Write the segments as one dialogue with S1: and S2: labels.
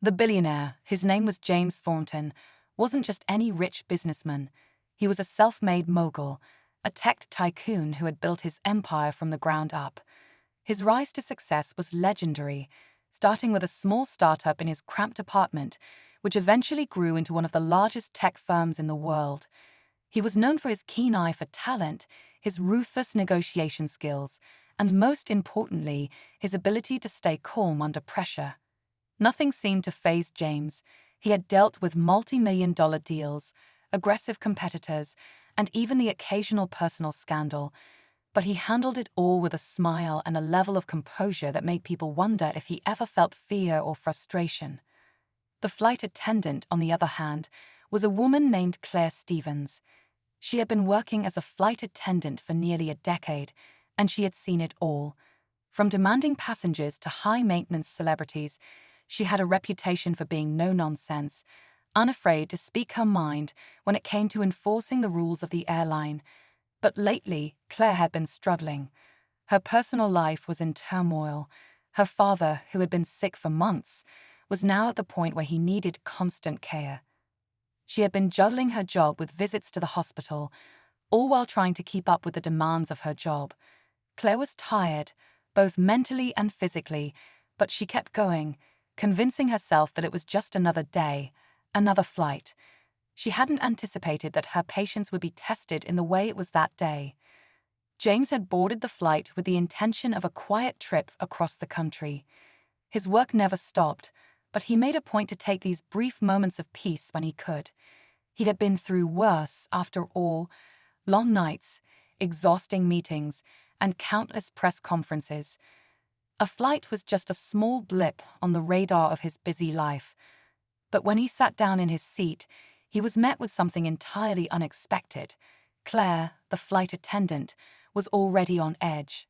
S1: The billionaire, whose name was James Thornton, wasn't just any rich businessman. He was a self-made mogul, a tech tycoon who had built his empire from the ground up. His rise to success was legendary, starting with a small startup in his cramped apartment, which eventually grew into one of the largest tech firms in the world. He was known for his keen eye for talent, his ruthless negotiation skills, and most importantly, his ability to stay calm under pressure. Nothing seemed to faze James. He had dealt with multi-million-dollar deals, aggressive competitors, and even the occasional personal scandal, but he handled it all with a smile and a level of composure that made people wonder if he ever felt fear or frustration. The flight attendant, on the other hand, was a woman named Claire Stevens. She had been working as a flight attendant for nearly a decade, and she had seen it all. From demanding passengers to high-maintenance celebrities, she had a reputation for being no-nonsense, unafraid to speak her mind when it came to enforcing the rules of the airline. But lately, Claire had been struggling. Her personal life was in turmoil. Her father, who had been sick for months, was now at the point where he needed constant care. She had been juggling her job with visits to the hospital, all while trying to keep up with the demands of her job. Claire was tired, both mentally and physically, but she kept going, convincing herself that it was just another day, another flight. She hadn't anticipated that her patience would be tested in the way it was that day. James had boarded the flight with the intention of a quiet trip across the country. His work never stopped, but he made a point to take these brief moments of peace when he could. He had been through worse, after all: long nights, exhausting meetings, and countless press conferences. A flight was just a small blip on the radar of his busy life. But when he sat down in his seat, he was met with something entirely unexpected. Claire, the flight attendant, was already on edge.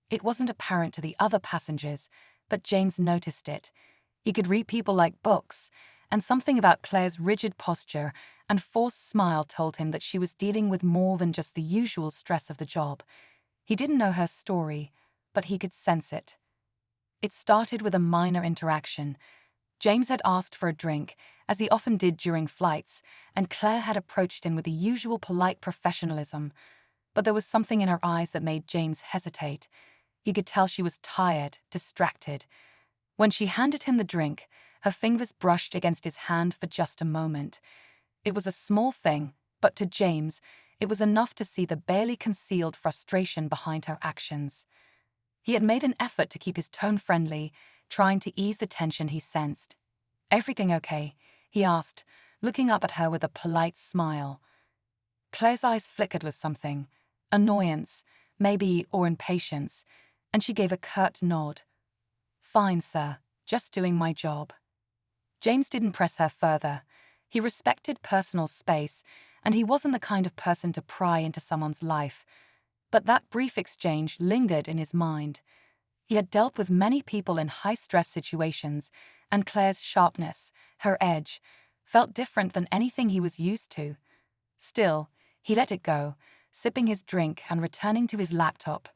S1: It wasn't apparent to the other passengers, but James noticed it. He could read people like books, and something about Claire's rigid posture and forced smile told him that she was dealing with more than just the usual stress of the job. He didn't know her story, but he could sense it. It started with a minor interaction. James had asked for a drink, as he often did during flights, and Claire had approached him with the usual polite professionalism. But there was something in her eyes that made James hesitate. He could tell she was tired, distracted. When she handed him the drink, her fingers brushed against his hand for just a moment. It was a small thing, but to James, it was enough to see the barely concealed frustration behind her actions. He had made an effort to keep his tone friendly, trying to ease the tension he sensed. "Everything okay?" he asked, looking up at her with a polite smile. Claire's eyes flickered with something: annoyance, maybe, or impatience, and she gave a curt nod. "Fine, sir. Just doing my job." James didn't press her further. He respected personal space, and he wasn't the kind of person to pry into someone's life. But that brief exchange lingered in his mind. He had dealt with many people in high-stress situations, and Claire's sharpness, her edge, felt different than anything he was used to. Still, he let it go, sipping his drink and returning to his laptop.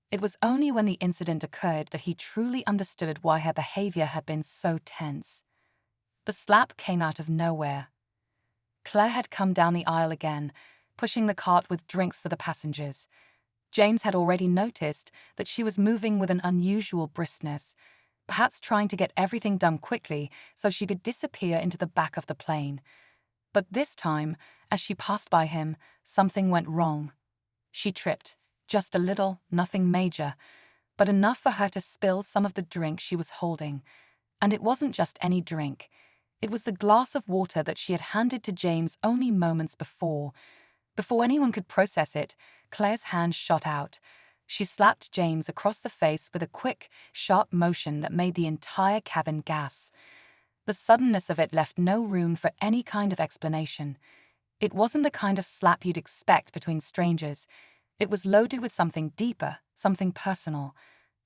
S1: It was only when the incident occurred that he truly understood why her behavior had been so tense. The slap came out of nowhere. Claire had come down the aisle again, pushing the cart with drinks for the passengers. James had already noticed that she was moving with an unusual briskness, perhaps trying to get everything done quickly so she could disappear into the back of the plane. But this time, as she passed by him, something went wrong. She tripped, just a little, nothing major, but enough for her to spill some of the drink she was holding. And it wasn't just any drink. It was the glass of water that she had handed to James only moments before. Before anyone could process it, Claire's hand shot out. She slapped James across the face with a quick, sharp motion that made the entire cabin gasp. The suddenness of it left no room for any kind of explanation. It wasn't the kind of slap you'd expect between strangers. It was loaded with something deeper, something personal.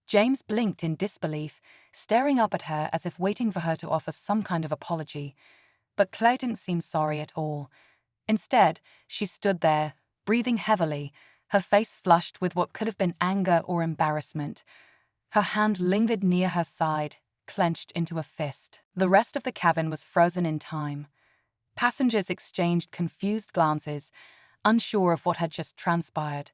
S1: James blinked in disbelief, staring up at her as if waiting for her to offer some kind of apology. But Claire didn't seem sorry at all. Instead, she stood there, breathing heavily, her face flushed with what could have been anger or embarrassment. Her hand lingered near her side, clenched into a fist. The rest of the cabin was frozen in time. Passengers exchanged confused glances, unsure of what had just transpired.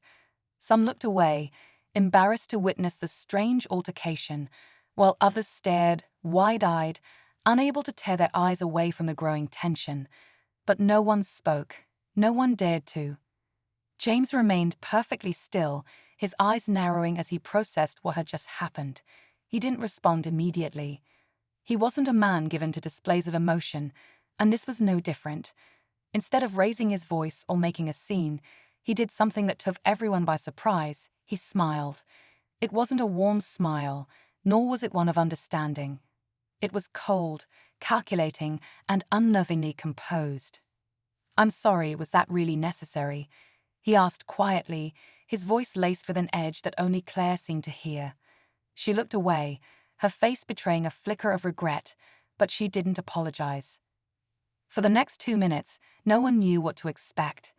S1: Some looked away, embarrassed to witness the strange altercation, while others stared, wide-eyed, unable to tear their eyes away from the growing tension. But no one spoke. No one dared to. James remained perfectly still, his eyes narrowing as he processed what had just happened. He didn't respond immediately. He wasn't a man given to displays of emotion, and this was no different. Instead of raising his voice or making a scene, he did something that took everyone by surprise. He smiled. It wasn't a warm smile, nor was it one of understanding. It was cold, calculating, and unnervingly composed. "I'm sorry, was that really necessary?" he asked quietly, his voice laced with an edge that only Claire seemed to hear. She looked away, her face betraying a flicker of regret, but she didn't apologize. For the next 2 minutes, no one knew what to expect.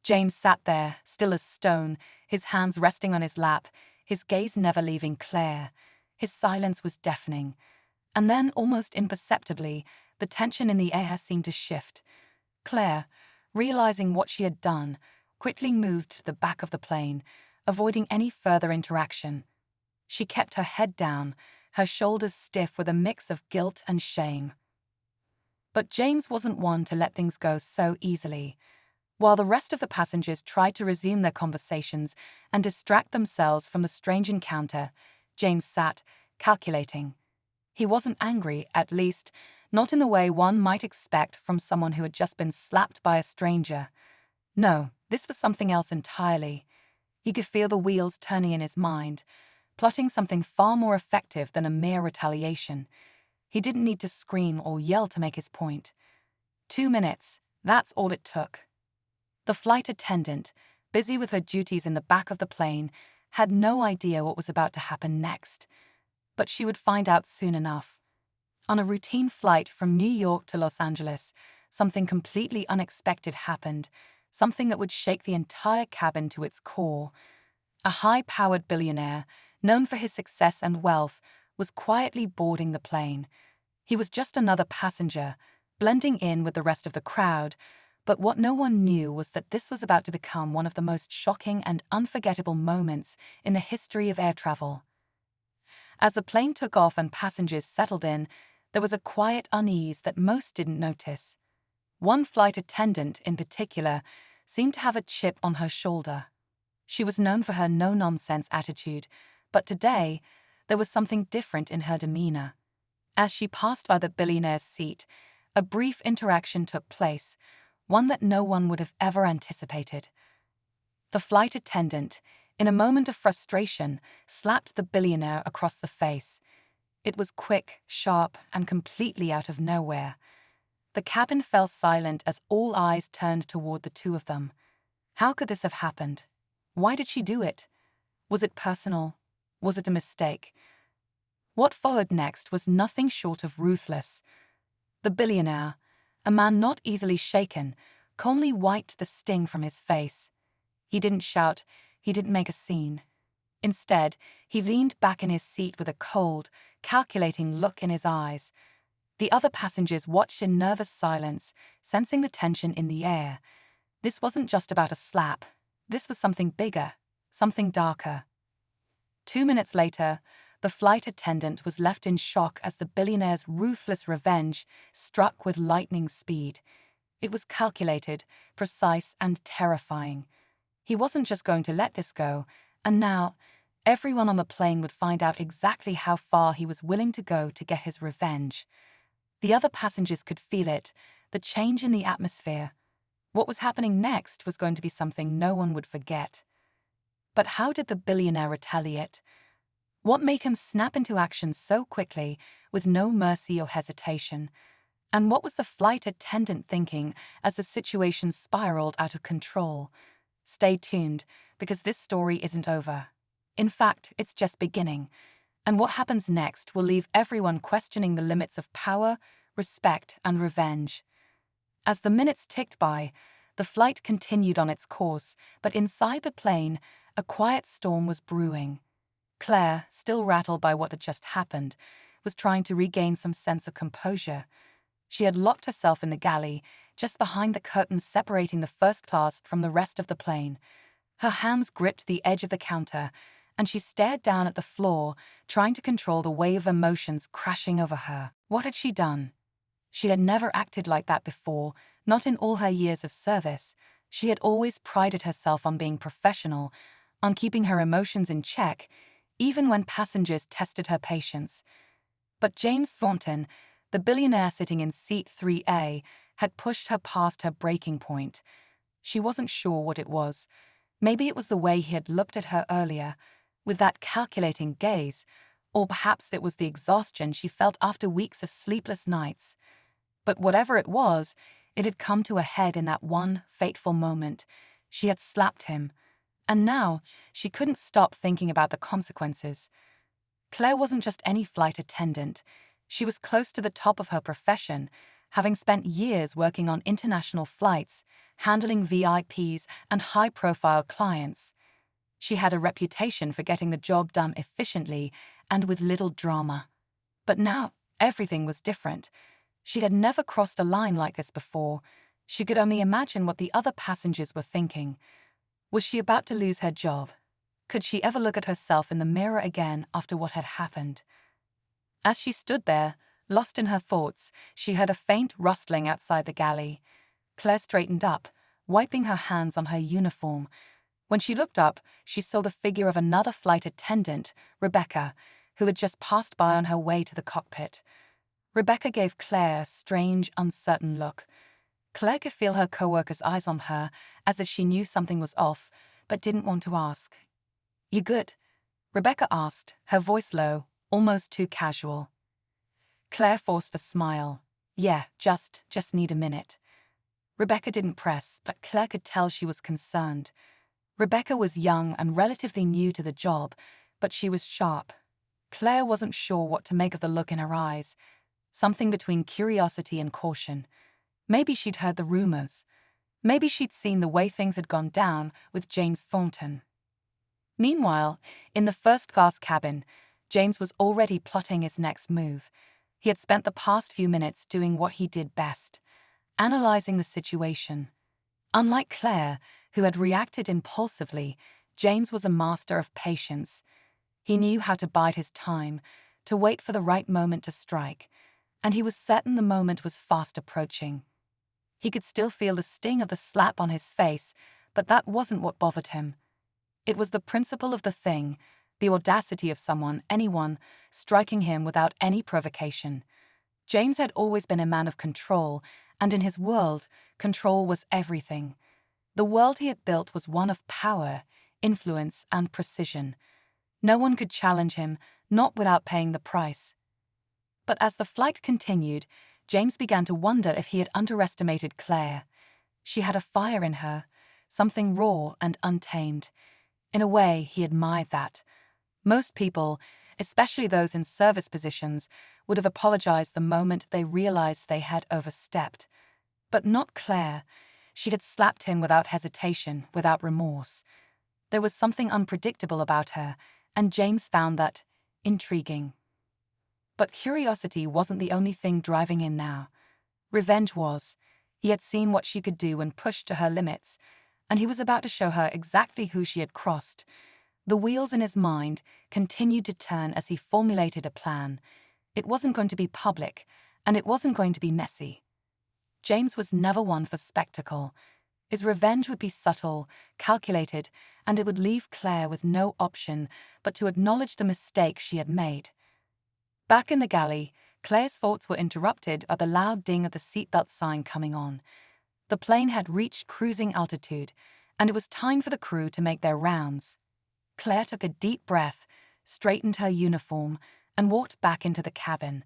S1: James sat there, still as stone, his hands resting on his lap, his gaze never leaving Claire. His silence was deafening. And then, almost imperceptibly, the tension in the air seemed to shift. Claire, realizing what she had done, quickly moved to the back of the plane, avoiding any further interaction. She kept her head down, her shoulders stiff with a mix of guilt and shame. But James wasn't one to let things go so easily. While the rest of the passengers tried to resume their conversations and distract themselves from the strange encounter, James sat, calculating. He wasn't angry, at least, not in the way one might expect from someone who had just been slapped by a stranger. No, this was something else entirely. He could feel the wheels turning in his mind, plotting something far more effective than a mere retaliation. He didn't need to scream or yell to make his point. 2 minutes, that's all it took. The flight attendant, busy with her duties in the back of the plane, had no idea what was about to happen next. But she would find out soon enough. On a routine flight from New York to Los Angeles, something completely unexpected happened, something that would shake the entire cabin to its core. A high-powered billionaire, known for his success and wealth, was quietly boarding the plane. He was just another passenger, blending in with the rest of the crowd, but what no one knew was that this was about to become one of the most shocking and unforgettable moments in the history of air travel. As the plane took off and passengers settled in, there was a quiet unease that most didn't notice. One flight attendant, in particular, seemed to have a chip on her shoulder. She was known for her no-nonsense attitude, but today, there was something different in her demeanor. As she passed by the billionaire's seat, a brief interaction took place, one that no one would have ever anticipated. The flight attendant, in a moment of frustration, slapped the billionaire across the face. It was quick, sharp, and completely out of nowhere. The cabin fell silent as all eyes turned toward the two of them. How could this have happened? Why did she do it? Was it personal? Was it a mistake? What followed next was nothing short of ruthless. The billionaire, a man not easily shaken, calmly wiped the sting from his face. He didn't shout, he didn't make a scene. Instead, he leaned back in his seat with a cold, calculating look in his eyes. The other passengers watched in nervous silence, sensing the tension in the air. This wasn't just about a slap. This was something bigger, something darker. 2 minutes later, the flight attendant was left in shock as the billionaire's ruthless revenge struck with lightning speed. It was calculated, precise, and terrifying. He wasn't just going to let this go, and now, everyone on the plane would find out exactly how far he was willing to go to get his revenge. The other passengers could feel it, the change in the atmosphere. What was happening next was going to be something no one would forget. But how did the billionaire retaliate? What made him snap into action so quickly, with no mercy or hesitation? And what was the flight attendant thinking as the situation spiraled out of control? Stay tuned, because this story isn't over. In fact, it's just beginning. And what happens next will leave everyone questioning the limits of power, respect, and revenge. As the minutes ticked by, the flight continued on its course, but inside the plane, a quiet storm was brewing. Claire, still rattled by what had just happened, was trying to regain some sense of composure. She had locked herself in the galley, just behind the curtains separating the first class from the rest of the plane. Her hands gripped the edge of the counter, and she stared down at the floor, trying to control the wave of emotions crashing over her. What had she done? She had never acted like that before, not in all her years of service. She had always prided herself on being professional, on keeping her emotions in check, even when passengers tested her patience. But James Thornton, the billionaire sitting in seat 3A, had pushed her past her breaking point. She wasn't sure what it was. Maybe it was the way he had looked at her earlier, with that calculating gaze, or perhaps it was the exhaustion she felt after weeks of sleepless nights. But whatever it was, it had come to a head in that one fateful moment. She had slapped him, and now she couldn't stop thinking about the consequences. Claire wasn't just any flight attendant. She was close to the top of her profession, having spent years working on international flights, handling VIPs and high-profile clients. She had a reputation for getting the job done efficiently and with little drama. But now, everything was different. She had never crossed a line like this before. She could only imagine what the other passengers were thinking. Was she about to lose her job? Could she ever look at herself in the mirror again after what had happened? As she stood there, lost in her thoughts, she heard a faint rustling outside the galley. Claire straightened up, wiping her hands on her uniform. When she looked up, she saw the figure of another flight attendant, Rebecca, who had just passed by on her way to the cockpit. Rebecca gave Claire a strange, uncertain look. Claire could feel her co-worker's eyes on her, as if she knew something was off, but didn't want to ask. "You good?" Rebecca asked, her voice low, almost too casual. Claire forced a smile. "Yeah, just need a minute." Rebecca didn't press, but Claire could tell she was concerned. Rebecca was young and relatively new to the job, but she was sharp. Claire wasn't sure what to make of the look in her eyes, something between curiosity and caution. Maybe she'd heard the rumors. Maybe she'd seen the way things had gone down with James Thornton. Meanwhile, in the first-class cabin, James was already plotting his next move. He had spent the past few minutes doing what he did best, analyzing the situation. Unlike Claire, who had reacted impulsively, James was a master of patience. He knew how to bide his time, to wait for the right moment to strike, and he was certain the moment was fast approaching. He could still feel the sting of the slap on his face, but that wasn't what bothered him. It was the principle of the thing, the audacity of anyone, striking him without any provocation. James had always been a man of control, and in his world, control was everything. The world he had built was one of power, influence, and precision. No one could challenge him, not without paying the price. But as the flight continued, James began to wonder if he had underestimated Claire. She had a fire in her, something raw and untamed. In a way, he admired that. Most people, especially those in service positions, would have apologized the moment they realized they had overstepped. But not Claire. She had slapped him without hesitation, without remorse. There was something unpredictable about her, and James found that intriguing. But curiosity wasn't the only thing driving him now. Revenge was. He had seen what she could do when pushed to her limits, and he was about to show her exactly who she had crossed. The wheels in his mind continued to turn as he formulated a plan. It wasn't going to be public, and it wasn't going to be messy. James was never one for spectacle. His revenge would be subtle, calculated, and it would leave Claire with no option but to acknowledge the mistake she had made. Back in the galley, Claire's thoughts were interrupted by the loud ding of the seatbelt sign coming on. The plane had reached cruising altitude, and it was time for the crew to make their rounds. Claire took a deep breath, straightened her uniform, and walked back into the cabin.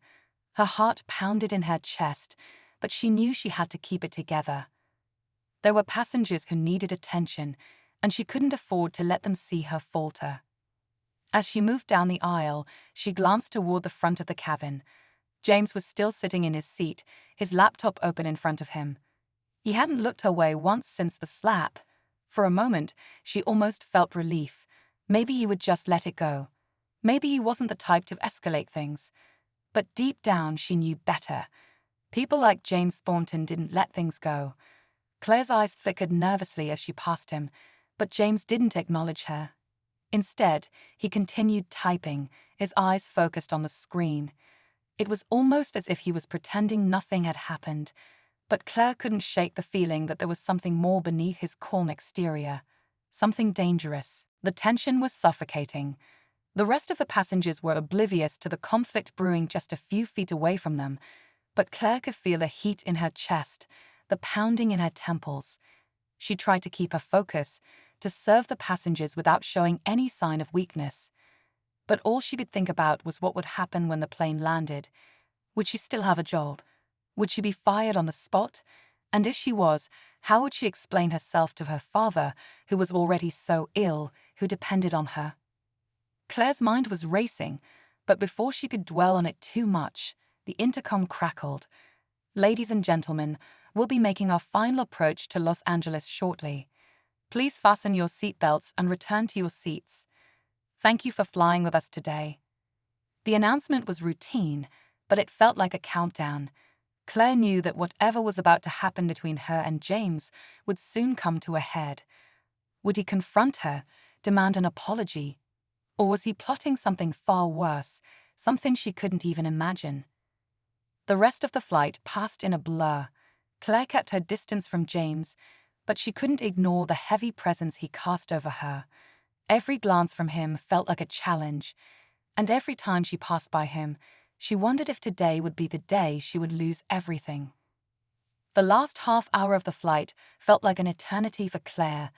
S1: Her heart pounded in her chest, but she knew she had to keep it together. There were passengers who needed attention, and she couldn't afford to let them see her falter. As she moved down the aisle, she glanced toward the front of the cabin. James was still sitting in his seat, his laptop open in front of him. He hadn't looked her way once since the slap. For a moment, she almost felt relief. Maybe he would just let it go. Maybe he wasn't the type to escalate things. But deep down, she knew better. People like James Thornton didn't let things go. Claire's eyes flickered nervously as she passed him, but James didn't acknowledge her. Instead, he continued typing, his eyes focused on the screen. It was almost as if he was pretending nothing had happened, but Claire couldn't shake the feeling that there was something more beneath his calm exterior. Something dangerous. The tension was suffocating. The rest of the passengers were oblivious to the conflict brewing just a few feet away from them, but Claire could feel the heat in her chest, the pounding in her temples. She tried to keep her focus, to serve the passengers without showing any sign of weakness. But all she could think about was what would happen when the plane landed. Would she still have a job? Would she be fired on the spot? And if she was, how would she explain herself to her father, who was already so ill, who depended on her? Claire's mind was racing, but before she could dwell on it too much, the intercom crackled. "Ladies and gentlemen, we'll be making our final approach to Los Angeles shortly. Please fasten your seatbelts and return to your seats. Thank you for flying with us today." The announcement was routine, but it felt like a countdown. Claire knew that whatever was about to happen between her and James would soon come to a head. Would he confront her, demand an apology? Or was he plotting something far worse, something she couldn't even imagine? The rest of the flight passed in a blur. Claire kept her distance from James, but she couldn't ignore the heavy presence he cast over her. Every glance from him felt like a challenge, and every time she passed by him, she wondered if today would be the day she would lose everything. The last half hour of the flight felt like an eternity for Claire.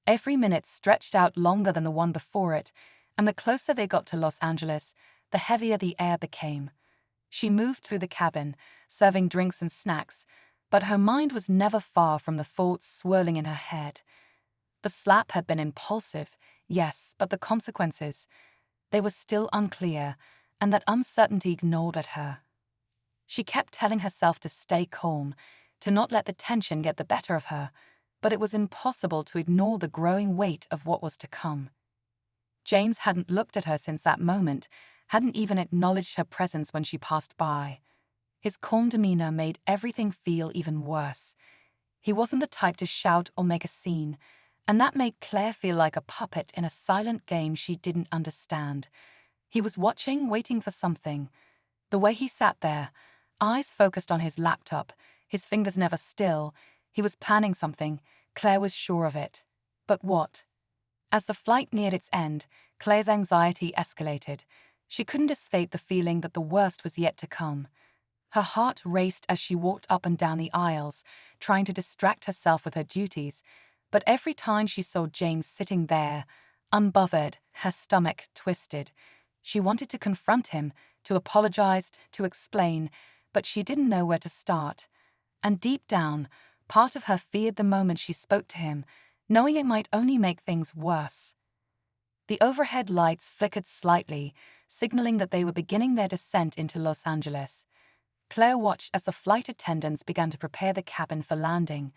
S1: Every minute stretched out longer than the one before it, and the closer they got to Los Angeles, the heavier the air became. She moved through the cabin, serving drinks and snacks, but her mind was never far from the thoughts swirling in her head. The slap had been impulsive, yes, but the consequences, they were still unclear, and that uncertainty gnawed at her. She kept telling herself to stay calm, to not let the tension get the better of her, but it was impossible to ignore the growing weight of what was to come. James hadn't looked at her since that moment, hadn't even acknowledged her presence when she passed by. His calm demeanor made everything feel even worse. He wasn't the type to shout or make a scene, and that made Claire feel like a puppet in a silent game she didn't understand. He was watching, waiting for something. The way he sat there, eyes focused on his laptop, his fingers never still, he was planning something. Claire was sure of it. But what? As the flight neared its end, Claire's anxiety escalated. She couldn't escape the feeling that the worst was yet to come. Her heart raced as she walked up and down the aisles, trying to distract herself with her duties, but every time she saw James sitting there, unbothered, her stomach twisted. She wanted to confront him, to apologize, to explain, but she didn't know where to start. And deep down, part of her feared the moment she spoke to him, knowing it might only make things worse. The overhead lights flickered slightly, signaling that they were beginning their descent into Los Angeles. Claire watched as the flight attendants began to prepare the cabin for landing.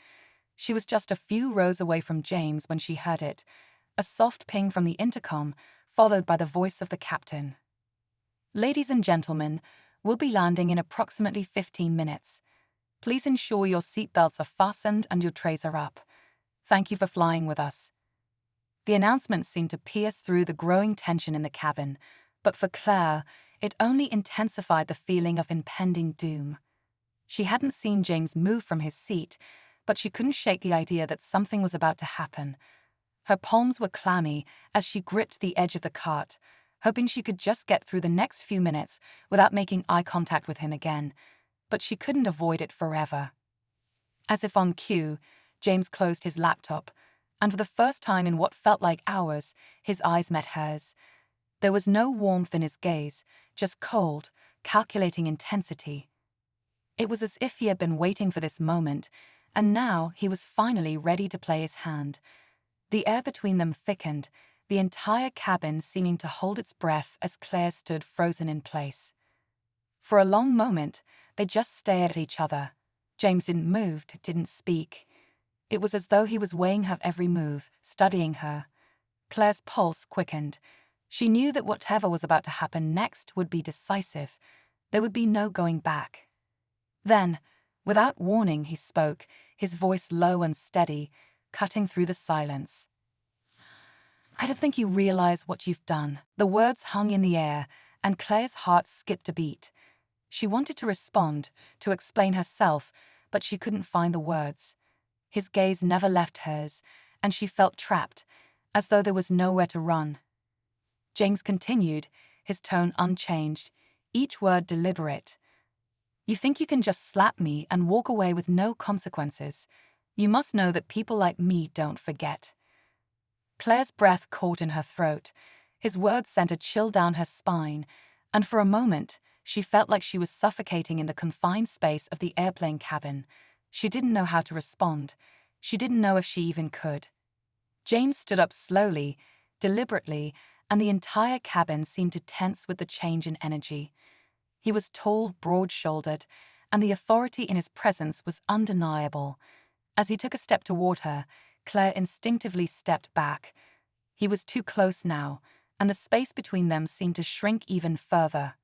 S1: She was just a few rows away from James when she heard it, a soft ping from the intercom, followed by the voice of the captain. "Ladies and gentlemen, we'll be landing in approximately 15 minutes. Please ensure your seatbelts are fastened and your trays are up. Thank you for flying with us." The announcement seemed to pierce through the growing tension in the cabin, but for Claire, it only intensified the feeling of impending doom. She hadn't seen James move from his seat, but she couldn't shake the idea that something was about to happen. Her palms were clammy as she gripped the edge of the cart, hoping she could just get through the next few minutes without making eye contact with him again, but she couldn't avoid it forever. As if on cue, James closed his laptop, and for the first time in what felt like hours, his eyes met hers. There was no warmth in his gaze, just cold, calculating intensity. It was as if he had been waiting for this moment, and now he was finally ready to play his hand. The air between them thickened, the entire cabin seeming to hold its breath as Claire stood frozen in place. For a long moment, they just stared at each other. James didn't move, didn't speak. It was as though he was weighing her every move, studying her. Claire's pulse quickened. She knew that whatever was about to happen next would be decisive. There would be no going back. Then, without warning, he spoke, his voice low and steady, cutting through the silence. "I don't think you realize what you've done." The words hung in the air, and Claire's heart skipped a beat. She wanted to respond, to explain herself, but she couldn't find the words. His gaze never left hers, and she felt trapped, as though there was nowhere to run. James continued, his tone unchanged, each word deliberate. "You think you can just slap me and walk away with no consequences. You must know that people like me don't forget." Claire's breath caught in her throat. His words sent a chill down her spine, and for a moment, she felt like she was suffocating in the confined space of the airplane cabin. She didn't know how to respond. She didn't know if she even could. James stood up slowly, deliberately, and the entire cabin seemed to tense with the change in energy. He was tall, broad-shouldered, and the authority in his presence was undeniable. As he took a step toward her, Claire instinctively stepped back. He was too close now, and the space between them seemed to shrink even further.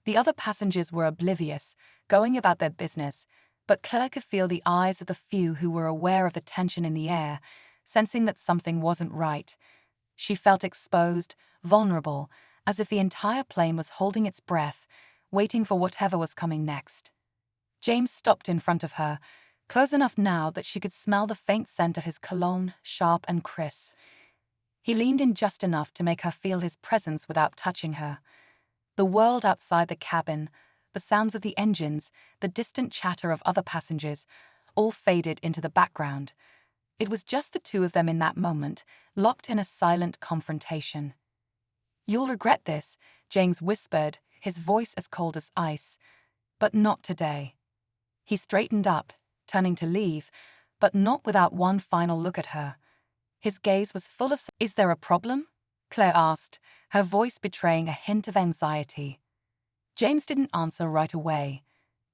S1: The other passengers were oblivious, going about their business, but Claire could feel the eyes of the few who were aware of the tension in the air, sensing that something wasn't right. She felt exposed, vulnerable, as if the entire plane was holding its breath, waiting for whatever was coming next. James stopped in front of her, close enough now that she could smell the faint scent of his cologne, sharp and crisp. He leaned in just enough to make her feel his presence without touching her. The world outside the cabin, the sounds of the engines, the distant chatter of other passengers, all faded into the background. It was just the two of them in that moment, locked in a silent confrontation. "You'll regret this," James whispered, his voice as cold as ice. "But not today." He straightened up, turning to leave, but not without one final look at her. His gaze was full of... "Is there a problem?" Claire asked, her voice betraying a hint of anxiety. James didn't answer right away.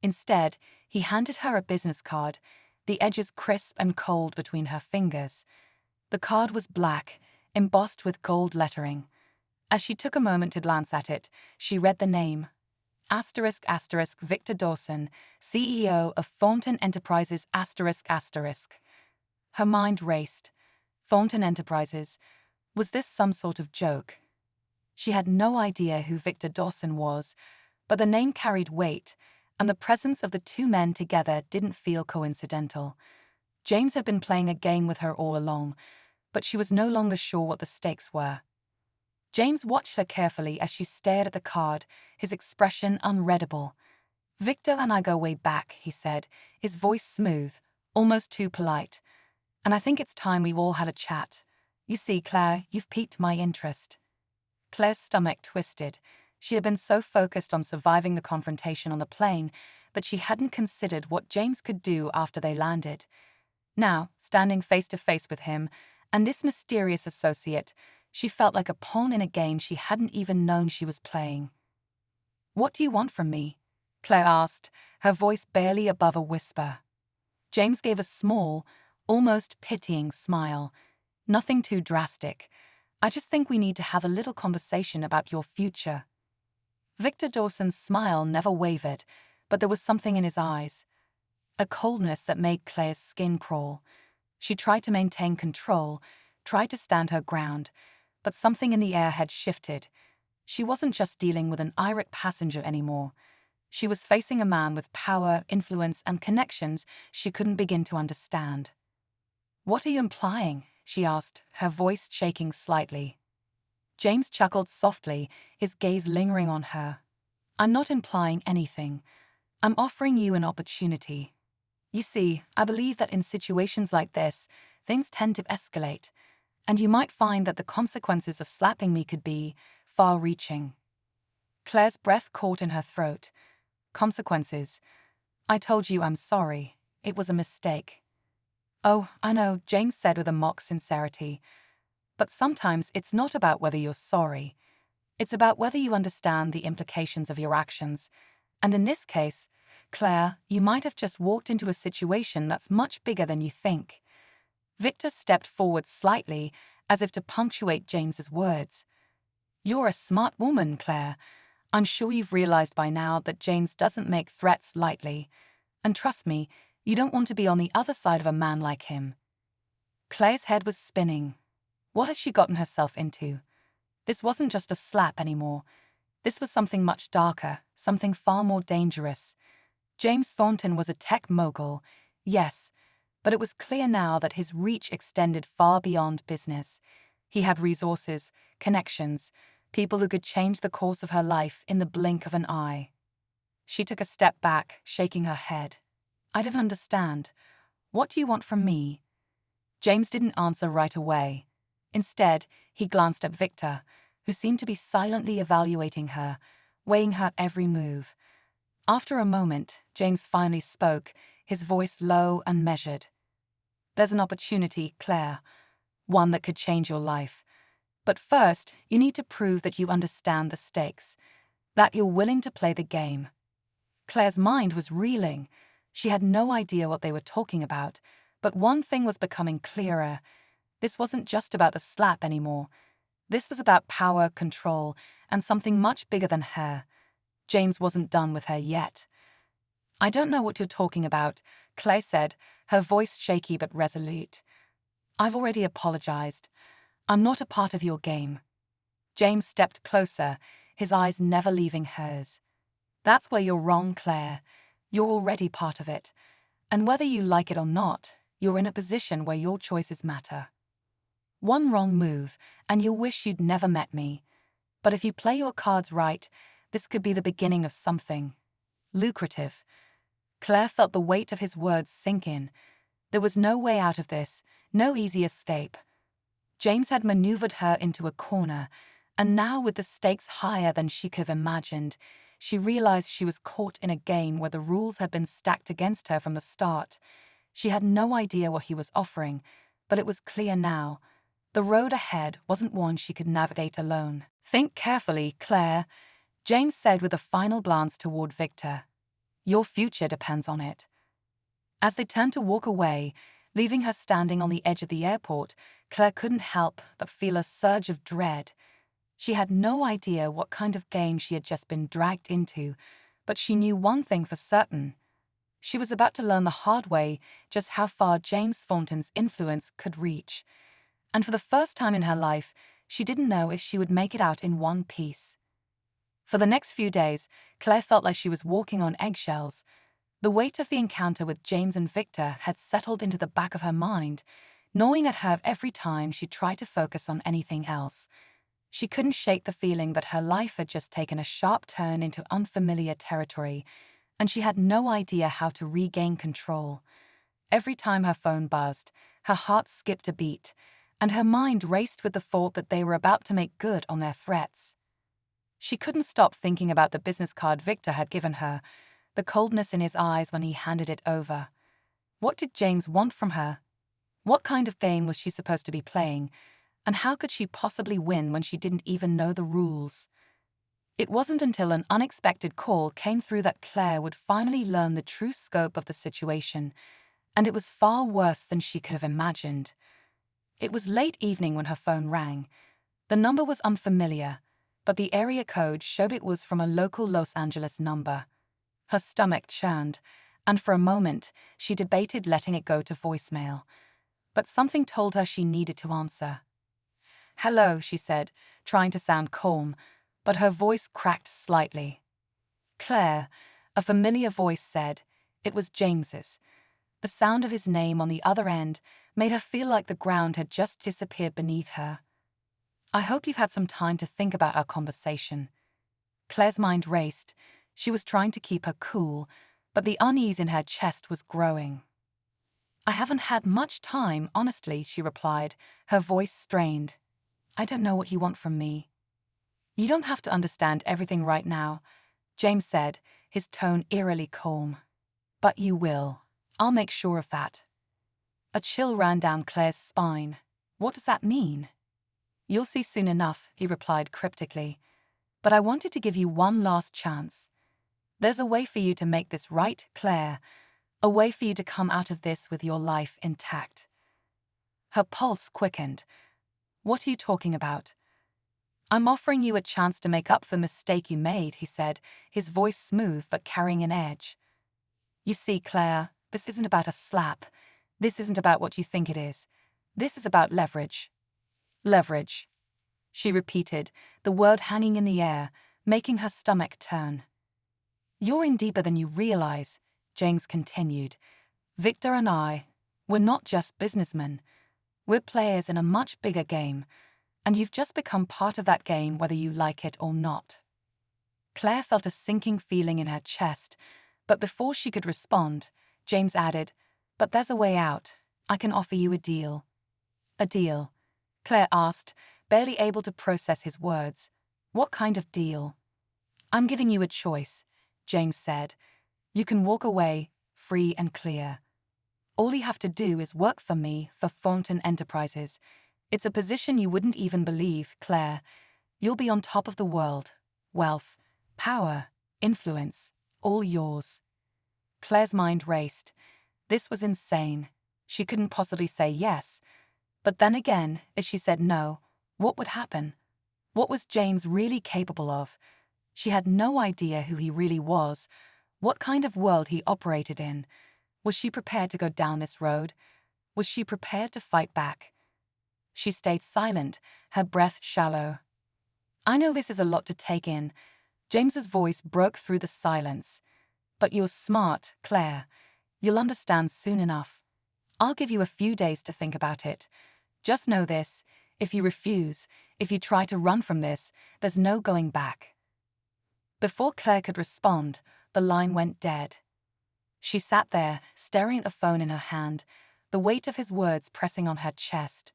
S1: Instead, he handed her a business card, the edges crisp and cold between her fingers. The card was black, embossed with gold lettering. As she took a moment to glance at it, she read the name. *** Victor Dawson, CEO of Thornton Enterprises ***. Her mind raced. Thornton Enterprises. Was this some sort of joke? She had no idea who Victor Dawson was, but the name carried weight, and the presence of the two men together didn't feel coincidental. James had been playing a game with her all along, but she was no longer sure what the stakes were. James watched her carefully as she stared at the card, his expression unreadable. "Victor and I go way back," he said, his voice smooth, almost too polite. "And I think it's time we all had a chat. You see, Claire, you've piqued my interest." Claire's stomach twisted. She had been so focused on surviving the confrontation on the plane that she hadn't considered what James could do after they landed. Now, standing face to face with him, and this mysterious associate, she felt like a pawn in a game she hadn't even known she was playing. "What do you want from me?" Claire asked, her voice barely above a whisper. James gave a small, almost pitying smile. "Nothing too drastic. I just think we need to have a little conversation about your future." Victor Dawson's smile never wavered, but there was something in his eyes. A coldness that made Claire's skin crawl. She tried to maintain control, tried to stand her ground, but something in the air had shifted. She wasn't just dealing with an irate passenger anymore. She was facing a man with power, influence, and connections she couldn't begin to understand. "What are you implying?" she asked, her voice shaking slightly. James chuckled softly, his gaze lingering on her. "I'm not implying anything. I'm offering you an opportunity. You see, I believe that in situations like this, things tend to escalate, and you might find that the consequences of slapping me could be far-reaching." Claire's breath caught in her throat. "Consequences? I told you I'm sorry. It was a mistake." "Oh, I know," James said with a mock sincerity. "But sometimes it's not about whether you're sorry. It's about whether you understand the implications of your actions. And in this case, Claire, you might have just walked into a situation that's much bigger than you think." Victor stepped forward slightly, as if to punctuate James's words. "You're a smart woman, Claire. I'm sure you've realized by now that James doesn't make threats lightly. And trust me, you don't want to be on the other side of a man like him. Claire's head was spinning. What had she gotten herself into? This wasn't just a slap anymore. This was something much darker, something far more dangerous. James Thornton was a tech mogul, yes, but it was clear now that his reach extended far beyond business. He had resources, connections, people who could change the course of her life in the blink of an eye. She took a step back, shaking her head. I don't understand. What do you want from me? James didn't answer right away. Instead, he glanced at Victor, who seemed to be silently evaluating her, weighing her every move. After a moment, James finally spoke, his voice low and measured. There's an opportunity, Claire, one that could change your life. But first, you need to prove that you understand the stakes, that you're willing to play the game. Claire's mind was reeling. She had no idea what they were talking about, but one thing was becoming clearer. This wasn't just about the slap anymore. This was about power, control, and something much bigger than her. James wasn't done with her yet. I don't know what you're talking about, Claire said, her voice shaky but resolute. I've already apologized. I'm not a part of your game. James stepped closer, his eyes never leaving hers. That's where you're wrong, Claire. You're already part of it. And whether you like it or not, you're in a position where your choices matter. One wrong move, and you'll wish you'd never met me. But if you play your cards right, this could be the beginning of something lucrative. Claire felt the weight of his words sink in. There was no way out of this, no easy escape. James had maneuvered her into a corner, and now with the stakes higher than she could have imagined, she realized she was caught in a game where the rules had been stacked against her from the start. She had no idea what he was offering, but it was clear now. The road ahead wasn't one she could navigate alone. Think carefully, Claire, James said with a final glance toward Victor. Your future depends on it. As they turned to walk away, leaving her standing on the edge of the airport, Claire couldn't help but feel a surge of dread. She had no idea what kind of game she had just been dragged into, but she knew one thing for certain. She was about to learn the hard way just how far James Thornton's influence could reach. And for the first time in her life, she didn't know if she would make it out in one piece. For the next few days, Claire felt like she was walking on eggshells. The weight of the encounter with James and Victor had settled into the back of her mind, gnawing at her every time she tried to focus on anything else. She couldn't shake the feeling that her life had just taken a sharp turn into unfamiliar territory, and she had no idea how to regain control. Every time her phone buzzed, her heart skipped a beat, and her mind raced with the thought that they were about to make good on their threats. She couldn't stop thinking about the business card Victor had given her, the coldness in his eyes when he handed it over. What did James want from her? What kind of game was she supposed to be playing? And how could she possibly win when she didn't even know the rules? It wasn't until an unexpected call came through that Claire would finally learn the true scope of the situation, and it was far worse than she could have imagined. It was late evening when her phone rang. The number was unfamiliar, but the area code showed it was from a local Los Angeles number. Her stomach churned, and for a moment she debated letting it go to voicemail. But something told her she needed to answer. "Hello," she said, trying to sound calm, but her voice cracked slightly. "Claire," a familiar voice said. It was James's. The sound of his name on the other end made her feel like the ground had just disappeared beneath her. "I hope you've had some time to think about our conversation." Claire's mind raced. She was trying to keep her cool, but the unease in her chest was growing. "I haven't had much time, honestly," she replied, her voice strained. "I don't know what you want from me." "You don't have to understand everything right now," James said, his tone eerily calm. "But you will. I'll make sure of that." A chill ran down Claire's spine. "What does that mean?" "You'll see soon enough," he replied cryptically. "But I wanted to give you one last chance. There's a way for you to make this right, Claire. A way for you to come out of this with your life intact." Her pulse quickened. "What are you talking about?" I'm offering you a chance to make up for the mistake you made, he said, his voice smooth but carrying an edge. You see, Claire, this isn't about a slap. This isn't about what you think it is. This is about leverage. Leverage, she repeated, the word hanging in the air, making her stomach turn. You're in deeper than you realize, James continued. Victor and I, we're not just businessmen. We're players in a much bigger game, and you've just become part of that game whether you like it or not. Claire felt a sinking feeling in her chest, but before she could respond, James added, "But there's a way out. I can offer you a deal." "A deal?" Claire asked, barely able to process his words. "What kind of deal?" "I'm giving you a choice," James said. "You can walk away, free and clear. All you have to do is work for me for Thornton Enterprises. It's a position you wouldn't even believe, Claire. You'll be on top of the world. Wealth, power, influence, all yours." Claire's mind raced. This was insane. She couldn't possibly say yes. But then again, if she said no, what would happen? What was James really capable of? She had no idea who he really was, what kind of world he operated in. Was she prepared to go down this road? Was she prepared to fight back? She stayed silent, her breath shallow. "I know this is a lot to take in." James's voice broke through the silence. "But you're smart, Claire. You'll understand soon enough. I'll give you a few days to think about it. Just know this, if you refuse, if you try to run from this, there's no going back." Before Claire could respond, the line went dead. She sat there, staring at the phone in her hand, the weight of his words pressing on her chest.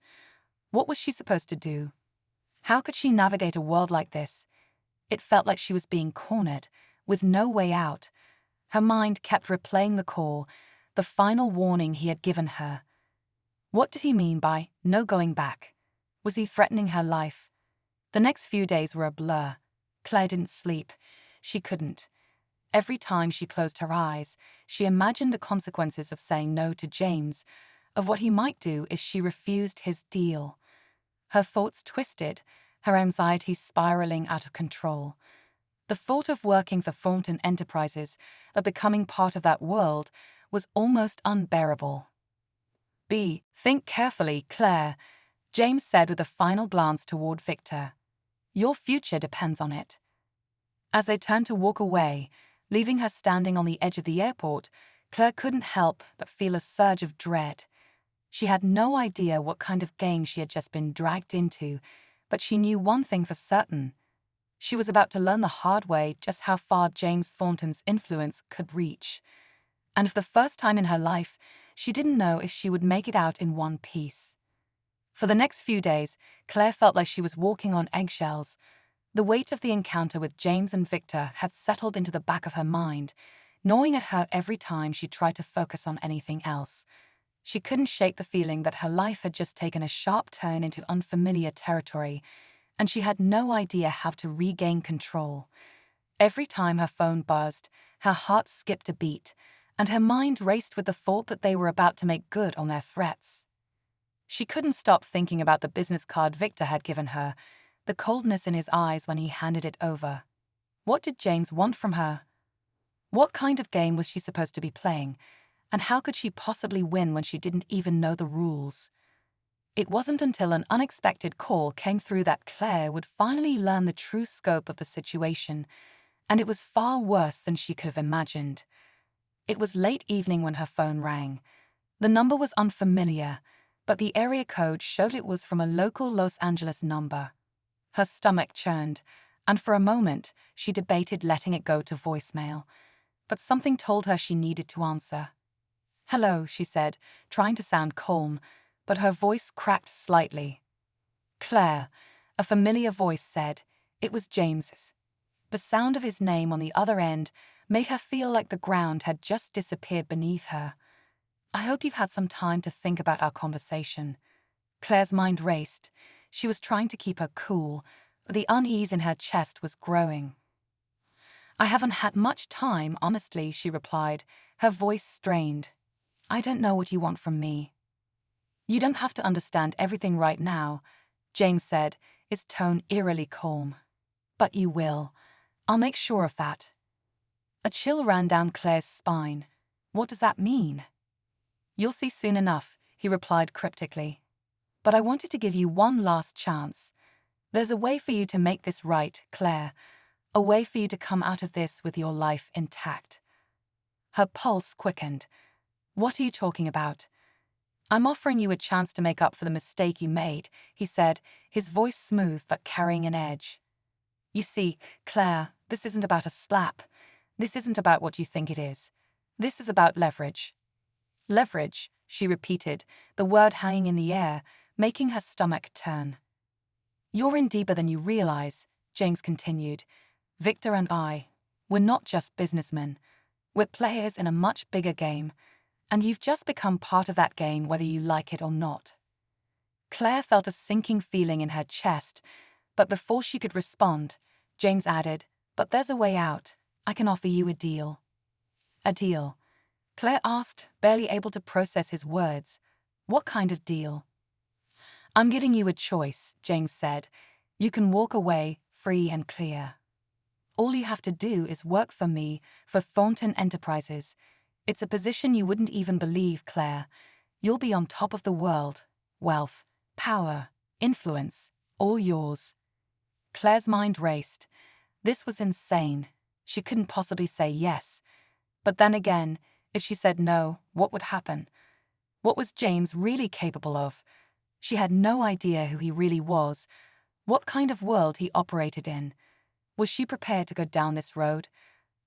S1: What was she supposed to do? How could she navigate a world like this? It felt like she was being cornered, with no way out. Her mind kept replaying the call, the final warning he had given her. What did he mean by no going back? Was he threatening her life? The next few days were a blur. Claire didn't sleep. She couldn't. Every time she closed her eyes, she imagined the consequences of saying no to James, of what he might do if she refused his deal. Her thoughts twisted, her anxiety spiraling out of control. The thought of working for Thornton Enterprises, of becoming part of that world, was almost unbearable. Think carefully, Claire," James said with a final glance toward Victor. "Your future depends on it." As they turned to walk away, leaving her standing on the edge of the airport, Claire couldn't help but feel a surge of dread. She had no idea what kind of game she had just been dragged into, but she knew one thing for certain. She was about to learn the hard way just how far James Thornton's influence could reach. And for the first time in her life, she didn't know if she would make it out in one piece. For the next few days, Claire felt like she was walking on eggshells. The weight of the encounter with James and Victor had settled into the back of her mind, gnawing at her every time she tried to focus on anything else. She couldn't shake the feeling that her life had just taken a sharp turn into unfamiliar territory, and she had no idea how to regain control. Every time her phone buzzed, her heart skipped a beat, and her mind raced with the thought that they were about to make good on their threats. She couldn't stop thinking about the business card Victor had given her, the coldness in his eyes when he handed it over. What did James want from her? What kind of game was she supposed to be playing, and how could she possibly win when she didn't even know the rules? It wasn't until an unexpected call came through that Claire would finally learn the true scope of the situation, and it was far worse than she could have imagined. It was late evening when her phone rang. The number was unfamiliar, but the area code showed it was from a local Los Angeles number. Her stomach churned, and for a moment she debated letting it go to voicemail, but something told her she needed to answer. "Hello," she said, trying to sound calm, but her voice cracked slightly. "Claire," a familiar voice said. It was James's. The sound of his name on the other end made her feel like the ground had just disappeared beneath her. "I hope you've had some time to think about our conversation." Claire's mind raced. She was trying to keep her cool, but the unease in her chest was growing. "I haven't had much time, honestly," she replied, her voice strained. "I don't know what you want from me." "You don't have to understand everything right now," James said, his tone eerily calm. But you will. I'll make sure of that. A chill ran down Claire's spine. What does that mean? You'll see soon enough, he replied cryptically. But I wanted to give you one last chance. There's a way for you to make this right, Claire. A way for you to come out of this with your life intact. Her pulse quickened. What are you talking about? I'm offering you a chance to make up for the mistake you made, he said, his voice smooth but carrying an edge. You see, Claire, this isn't about a slap. This isn't about what you think it is. This is about leverage. Leverage, she repeated, the word hanging in the air, making her stomach turn. You're in deeper than you realize, James continued. Victor and I, we're not just businessmen. We're players in a much bigger game, and you've just become part of that game whether you like it or not. Claire felt a sinking feeling in her chest, but before she could respond, James added, but there's a way out. I can offer you a deal. A deal? Claire asked, barely able to process his words. What kind of deal? I'm giving you a choice, James said. You can walk away, free and clear. All you have to do is work for me, for Thornton Enterprises. It's a position you wouldn't even believe, Claire. You'll be on top of the world. Wealth, power, influence, all yours. Claire's mind raced. This was insane. She couldn't possibly say yes. But then again, if she said no, what would happen? What was James really capable of? She had no idea who he really was, what kind of world he operated in. Was she prepared to go down this road?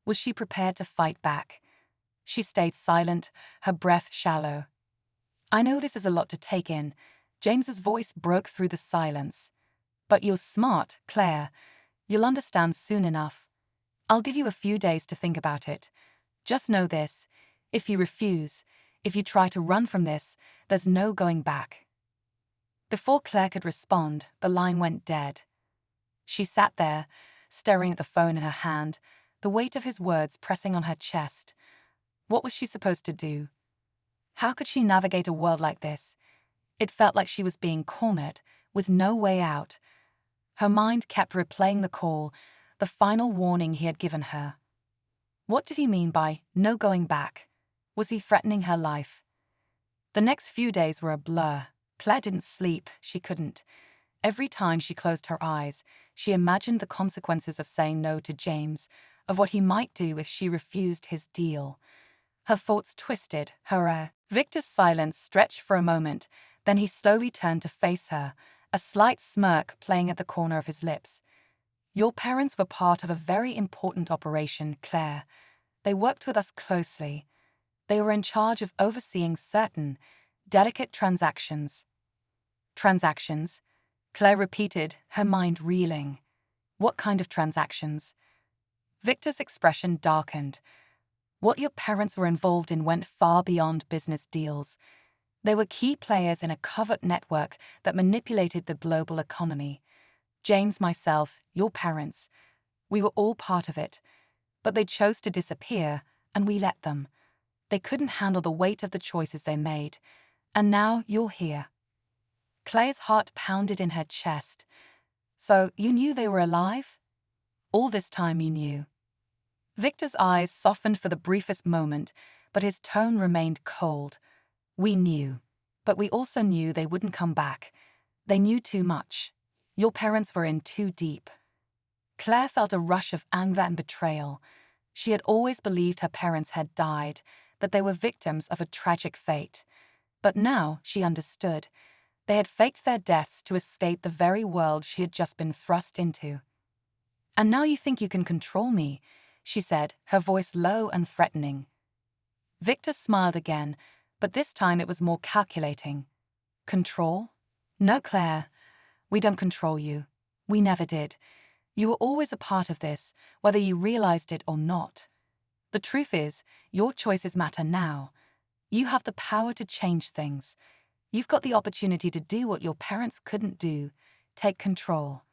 S1: Was she prepared to fight back? She stayed silent, her breath shallow. I know this is a lot to take in. James's voice broke through the silence. But you're smart, Claire. You'll understand soon enough. I'll give you a few days to think about it. Just know this. If you refuse, if you try to run from this, there's no going back. Before Claire could respond, the line went dead. She sat there, staring at the phone in her hand, the weight of his words pressing on her chest. What was she supposed to do? How could she navigate a world like this? It felt like she was being cornered, with no way out. Her mind kept replaying the call, the final warning he had given her. What did he mean by no going back? Was he threatening her life? The next few days were a blur. Claire didn't sleep, she couldn't. Every time she closed her eyes, she imagined the consequences of saying no to James, of what he might do if she refused his deal. Her thoughts twisted, Victor's silence stretched for a moment, then he slowly turned to face her, a slight smirk playing at the corner of his lips. Your parents were part of a very important operation, Claire. They worked with us closely. They were in charge of overseeing certain, delicate transactions. Transactions? Claire repeated, her mind reeling. What kind of transactions? Victor's expression darkened. What your parents were involved in went far beyond business deals. They were key players in a covert network that manipulated the global economy. James, myself, your parents, we were all part of it. But they chose to disappear, and we let them. They couldn't handle the weight of the choices they made. And now you're here. Claire's heart pounded in her chest. So, you knew they were alive? All this time you knew. Victor's eyes softened for the briefest moment, but his tone remained cold. We knew. But we also knew they wouldn't come back. They knew too much. Your parents were in too deep. Claire felt a rush of anger and betrayal. She had always believed her parents had died, that they were victims of a tragic fate. But now she understood. They had faked their deaths to escape the very world she had just been thrust into. And now you think you can control me, she said, her voice low and threatening. Victor smiled again, but this time it was more calculating. Control? No, Claire. We don't control you. We never did. You were always a part of this, whether you realized it or not. The truth is, your choices matter now. You have the power to change things. You've got the opportunity to do what your parents couldn't do. Take control.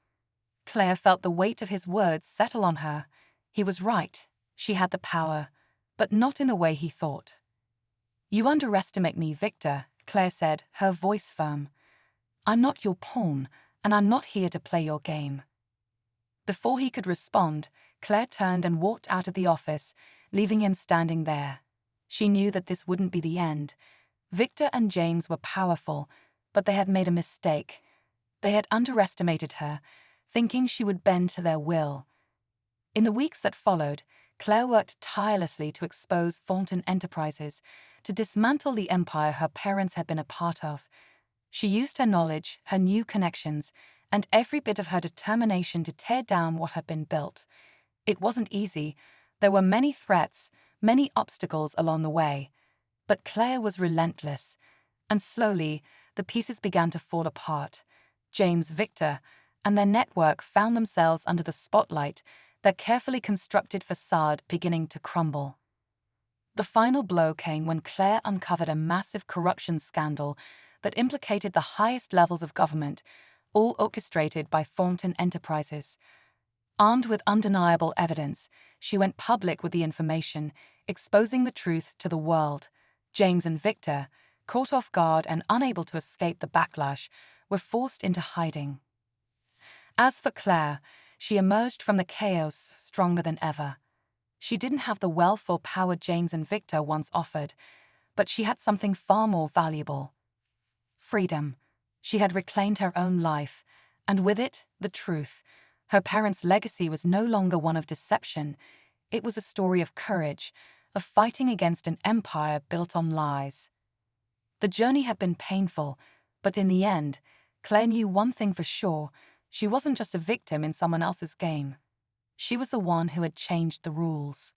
S1: Claire felt the weight of his words settle on her. He was right. She had the power, but not in the way he thought. You underestimate me, Victor, Claire said, her voice firm. I'm not your pawn. and I'm not here to play your game." Before he could respond, Claire turned and walked out of the office, leaving him standing there. She knew that this wouldn't be the end. Victor and James were powerful, but they had made a mistake. They had underestimated her, thinking she would bend to their will. In the weeks that followed, Claire worked tirelessly to expose Thornton Enterprises, to dismantle the empire her parents had been a part of. She used her knowledge, her new connections, and every bit of her determination to tear down what had been built. It wasn't easy. There were many threats, many obstacles along the way. But Claire was relentless, and slowly the pieces began to fall apart. James, Victor, and their network found themselves under the spotlight, their carefully constructed facade beginning to crumble. The final blow came when Claire uncovered a massive corruption scandal that implicated the highest levels of government, all orchestrated by Thornton Enterprises. Armed with undeniable evidence, she went public with the information, exposing the truth to the world. James and Victor, caught off guard and unable to escape the backlash, were forced into hiding. As for Claire, she emerged from the chaos stronger than ever. She didn't have the wealth or power James and Victor once offered, but she had something far more valuable: freedom. She had reclaimed her own life, and with it, the truth. Her parents' legacy was no longer one of deception. It was a story of courage, of fighting against an empire built on lies. The journey had been painful, but in the end, Claire knew one thing for sure: she wasn't just a victim in someone else's game. She was the one who had changed the rules.